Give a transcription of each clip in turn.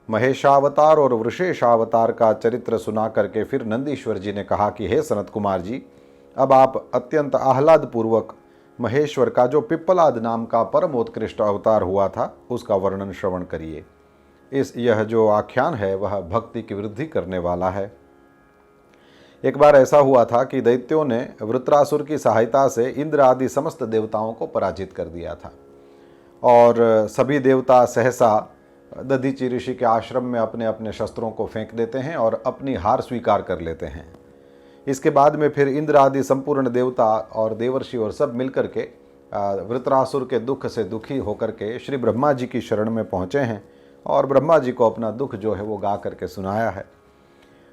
महेशावतार और वृषेशावतार का चरित्र सुना करके फिर नंदीश्वर जी ने कहा कि हे सनत कुमार जी, अब आप अत्यंत आह्लाद पूर्वक महेश्वर का जो पिप्पलाद नाम का परमोत्कृष्ट अवतार हुआ था उसका वर्णन श्रवण करिए। यह जो आख्यान है वह भक्ति की वृद्धि करने वाला है। एक बार ऐसा हुआ था कि दैत्यों ने वृत्रासुर की सहायता से इंद्र आदि समस्त देवताओं को पराजित कर दिया था और सभी देवता सहसा दधीचि ऋषि के आश्रम में अपने अपने शस्त्रों को फेंक देते हैं और अपनी हार स्वीकार कर लेते हैं। इसके बाद में फिर इंद्र आदि संपूर्ण देवता और देवर्षि और सब मिलकर के वृत्रासुर के दुख से दुखी होकर के श्री ब्रह्मा जी की शरण में पहुँचे हैं और ब्रह्मा जी को अपना दुख जो है वो गा करके सुनाया है।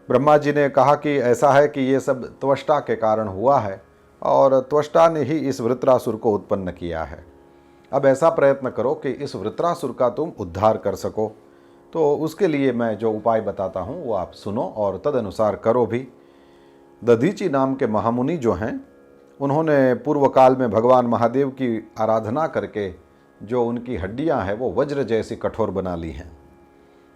ब्रह्मा जी ने कहा कि ऐसा है कि ये सब त्वष्टा के कारण हुआ है और त्वष्टा ने ही इस वृत्रासुर को उत्पन्न किया है। अब ऐसा प्रयत्न करो कि इस वृत्रासुर का तुम उद्धार कर सको, तो उसके लिए मैं जो उपाय बताता हूँ वो आप सुनो और तदनुसार करो भी। दधीचि नाम के महामुनि जो हैं उन्होंने पूर्व काल में भगवान महादेव की आराधना करके जो उनकी हड्डियाँ हैं वो वज्र जैसी कठोर बना ली हैं।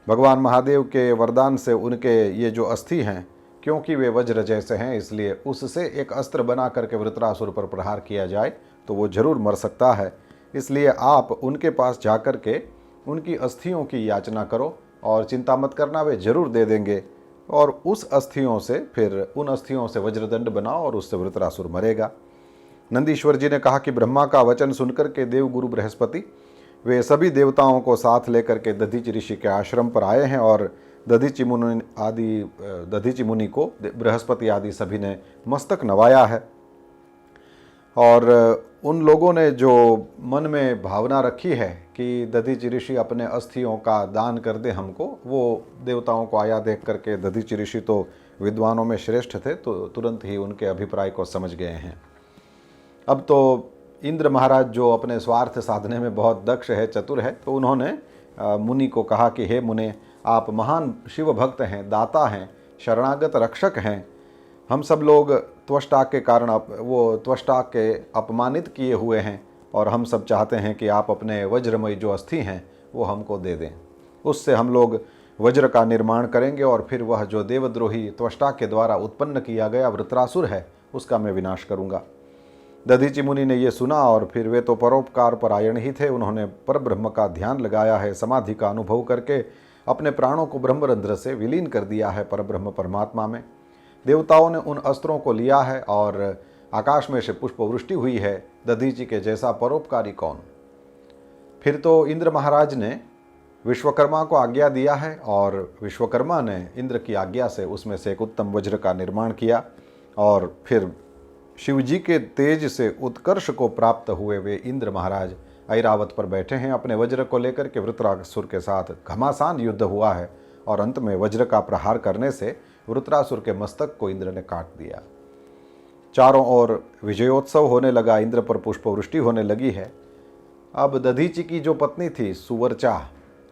भगवान महादेव के वरदान से उनके ये जो अस्थि हैं, क्योंकि वे वज्र जैसे हैं, इसलिए उससे एक अस्त्र बना करके वृत्रासुर पर प्रहार किया जाए तो वो जरूर मर सकता है। इसलिए आप उनके पास जाकर के उनकी अस्थियों की याचना करो और चिंता मत करना, वे जरूर दे देंगे। और उस अस्थियों से फिर उन अस्थियों से वज्रदंड बनाओ और उससे वृत्रासुर मरेगा। नंदीश्वर जी ने कहा कि ब्रह्मा का वचन सुनकर के देव गुरु बृहस्पति वे सभी देवताओं को साथ लेकर के दधीचि ऋषि के आश्रम पर आए हैं और दधीचि मुनि को बृहस्पति आदि सभी ने मस्तक नवाया है। और उन लोगों ने जो मन में भावना रखी है कि दधीचि ऋषि अपने अस्थियों का दान कर दे हमको, वो देवताओं को आया देख करके दधीचि ऋषि तो विद्वानों में श्रेष्ठ थे, तो तुरंत ही उनके अभिप्राय को समझ गए हैं। अब तो इंद्र महाराज जो अपने स्वार्थ साधने में बहुत दक्ष है, चतुर है, तो उन्होंने मुनि को कहा कि हे मुने, आप महान शिव भक्त हैं, दाता हैं, शरणागत रक्षक हैं। हम सब लोग त्वष्टा के कारण वो त्वष्टा के अपमानित किए हुए हैं और हम सब चाहते हैं कि आप अपने वज्रमयी जो अस्थि हैं वो हमको दे दें। उससे हम लोग वज्र का निर्माण करेंगे और फिर वह जो देवद्रोही त्वष्टा के द्वारा उत्पन्न किया गया वृत्रासुर है उसका मैं विनाश करूँगा। दधीचि मुनि ने ये सुना और फिर वे तो परोपकार परायण ही थे। उन्होंने परब्रह्म का ध्यान लगाया है, समाधि का अनुभव करके अपने प्राणों को ब्रह्मरंध्र से विलीन कर दिया है परब्रह्म परमात्मा में। देवताओं ने उन अस्त्रों को लिया है और आकाश में से पुष्पवृष्टि हुई है। दधीचि के जैसा परोपकारी कौन। फिर तो इंद्र महाराज ने विश्वकर्मा को आज्ञा दिया है और विश्वकर्मा ने इंद्र की आज्ञा से उसमें से एक उत्तम वज्र का निर्माण किया और फिर शिवजी के तेज से उत्कर्ष को प्राप्त हुए वे इंद्र महाराज ऐरावत पर बैठे हैं। अपने वज्र को लेकर के वृत्रासुर के साथ घमासान युद्ध हुआ है और अंत में वज्र का प्रहार करने से वृत्रासुर के मस्तक को इंद्र ने काट दिया। चारों ओर विजयोत्सव होने लगा, इंद्र पर पुष्पवृष्टि होने लगी है। अब दधीचि की जो पत्नी थी सुवर्चा,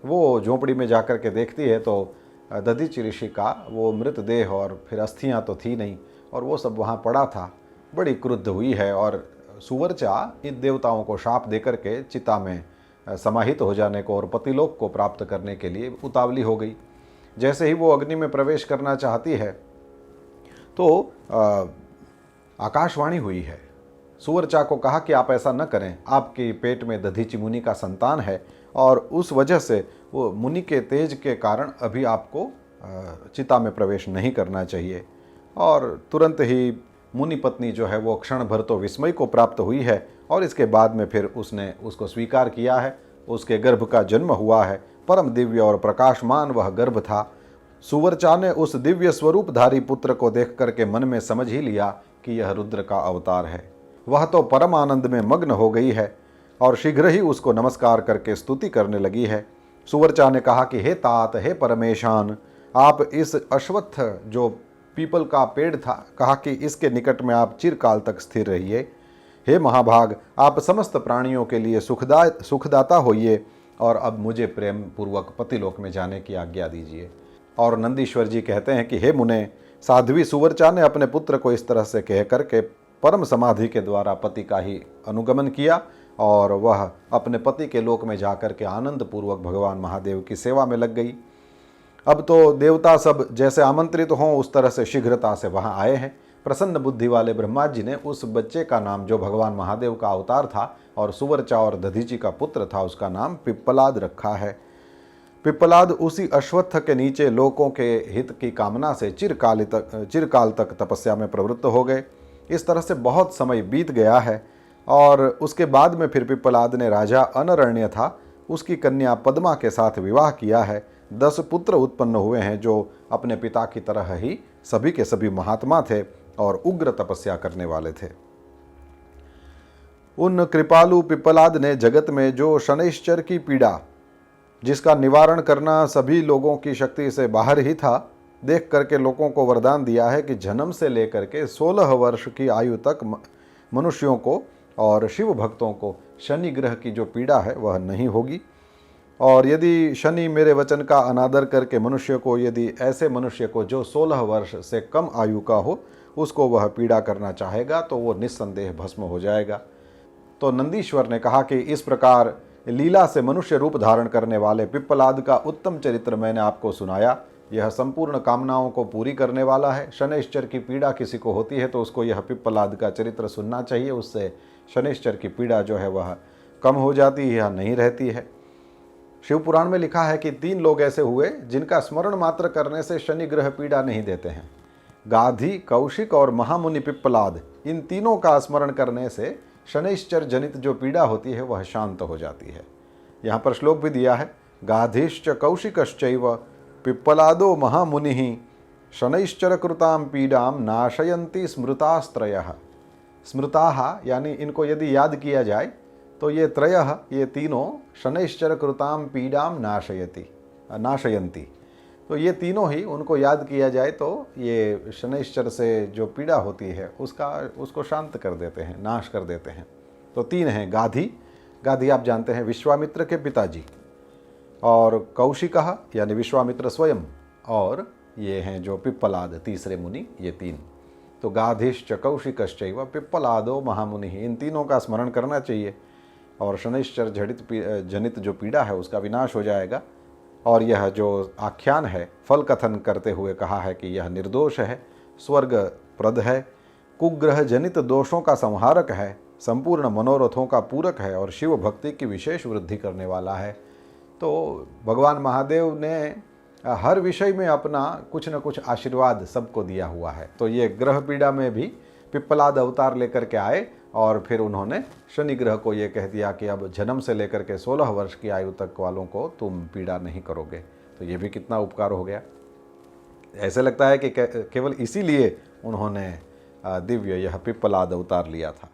वो झोंपड़ी में जाकर के देखती है तो दधीचि ऋषि का वो मृतदेह और फिर अस्थियाँ तो थी नहीं और वो सब वहाँ पड़ा था। बड़ी क्रुद्ध हुई है और सुवर्चा इन देवताओं को शाप देकर के चिता में समाहित हो जाने को और पतिलोक को प्राप्त करने के लिए उतावली हो गई। जैसे ही वो अग्नि में प्रवेश करना चाहती है तो आकाशवाणी हुई है। सुवर्चा को कहा कि आप ऐसा न करें, आपके पेट में दधीचि मुनि का संतान है और उस वजह से वो मुनि के तेज के कारण अभी आपको चिता में प्रवेश नहीं करना चाहिए। और तुरंत ही मुनि पत्नी जो है वो क्षण भर तो विस्मय को प्राप्त हुई है और इसके बाद में फिर उसने उसको स्वीकार किया है। उसके गर्भ का जन्म हुआ है। परम दिव्य और प्रकाशमान वह गर्भ था। सुवर्चा ने उस दिव्य स्वरूपधारी पुत्र को देख करके मन में समझ ही लिया कि यह रुद्र का अवतार है। वह तो परम आनंद में मग्न हो गई है और शीघ्र ही उसको नमस्कार करके स्तुति करने लगी है। सुवर्चा ने कहा कि हे तात, हे परमेशान, आप इस अश्वत्थ जो पीपल का पेड़ था, कहा कि इसके निकट में आप चिरकाल तक स्थिर रहिए। हे महाभाग, आप समस्त प्राणियों के लिए सुखदाता होइए और अब मुझे प्रेम पूर्वक पतिलोक में जाने की आज्ञा दीजिए। और नंदीश्वर जी कहते हैं कि हे मुने, साध्वी सुवर्चा ने अपने पुत्र को इस तरह से कह करके परम समाधि के द्वारा पति का ही अनुगमन किया और वह अपने पति के लोक में जाकर के आनंद पूर्वक भगवान महादेव की सेवा में लग गई। अब तो देवता सब जैसे आमंत्रित हों उस तरह से शीघ्रता से वहाँ आए हैं। प्रसन्न बुद्धि वाले ब्रह्मा जी ने उस बच्चे का नाम, जो भगवान महादेव का अवतार था और सुवर्चा और दधीची का पुत्र था, उसका नाम पिप्पलाद रखा है। पिप्पलाद उसी अश्वत्थ के नीचे लोगों के हित की कामना से चिरकाल तक तपस्या में प्रवृत्त हो गए। इस तरह से बहुत समय बीत गया है और उसके बाद में फिर पिप्पलाद ने राजा अनरण्य था, उसकी कन्या पद्मा के साथ विवाह किया है। 10 पुत्र उत्पन्न हुए हैं जो अपने पिता की तरह ही सभी के सभी महात्मा थे और उग्र तपस्या करने वाले थे। उन कृपालु पिप्पलाद ने जगत में जो शनैश्चर की पीड़ा, जिसका निवारण करना सभी लोगों की शक्ति से बाहर ही था, देख करके लोगों को वरदान दिया है कि जन्म से लेकर के 16 वर्ष की आयु तक मनुष्यों को और शिव भक्तों को शनि ग्रह की जो पीड़ा है वह नहीं होगी। और यदि शनि मेरे वचन का अनादर करके मनुष्य को, यदि ऐसे मनुष्य को जो 16 वर्ष से कम आयु का हो, उसको वह पीड़ा करना चाहेगा तो वो निस्संदेह भस्म हो जाएगा। तो नंदीश्वर ने कहा कि इस प्रकार लीला से मनुष्य रूप धारण करने वाले पिप्पलाद का उत्तम चरित्र मैंने आपको सुनाया। यह संपूर्ण कामनाओं को पूरी करने वाला है। शनैश्चर की पीड़ा किसी को होती है तो उसको यह पिप्पलाद का चरित्र सुनना चाहिए, उससे शनैश्चर की पीड़ा जो है वह कम हो जाती है या नहीं रहती है। शिव पुराण में लिखा है कि 3 लोग ऐसे हुए जिनका स्मरण मात्र करने से शनि ग्रह पीड़ा नहीं देते हैं। गाधी, कौशिक और महामुनि पिप्पलाद, इन तीनों का स्मरण करने से शनैश्चर जनित जो पीड़ा होती है वह शांत हो जाती है। यहाँ पर श्लोक भी दिया है, गाधीश्च कौशिकश्चैव पिप्पलादो महामुनिः शनैश्चर कृतां पीडां नाशयन्ति स्मृतास्त्रयः। स्मृताः यानी इनको यदि याद किया जाए तो ये त्रयः, ये तीनों शनैश्चर कृतां पीडां नाशयन्ति, तो ये तीनों ही उनको याद किया जाए तो ये शनैश्चर से जो पीड़ा होती है उसको शांत कर देते हैं, नाश कर देते हैं। तो 3 हैं, गाधी आप जानते हैं विश्वामित्र के पिताजी, और कौशिकः यानी विश्वामित्र स्वयं, और ये हैं जो पिप्पलाद तीसरे मुनि, ये 3। तो गाधीश्च कौशिकश्चैव पिप्पलादो महामुनि, इन तीनों का स्मरण करना चाहिए और शनैश्चर जनित जो पीड़ा है उसका विनाश हो जाएगा। और यह जो आख्यान है फल कथन करते हुए कहा है कि यह निर्दोष है, स्वर्ग प्रद है, कुग्रह जनित दोषों का संहारक है, संपूर्ण मनोरथों का पूरक है और शिव भक्ति की विशेष वृद्धि करने वाला है। तो भगवान महादेव ने हर विषय में अपना कुछ न कुछ आशीर्वाद सबको दिया हुआ है। तो ये ग्रह पीड़ा में भी पिप्पलाद अवतार लेकर के आए और फिर उन्होंने शनि ग्रह को ये कह दिया कि अब जन्म से लेकर के 16 वर्ष की आयु तक वालों को तुम पीड़ा नहीं करोगे। तो ये भी कितना उपकार हो गया। ऐसे लगता है कि केवल इसीलिए उन्होंने दिव्य यह पिप्पलाद अवतार लिया था।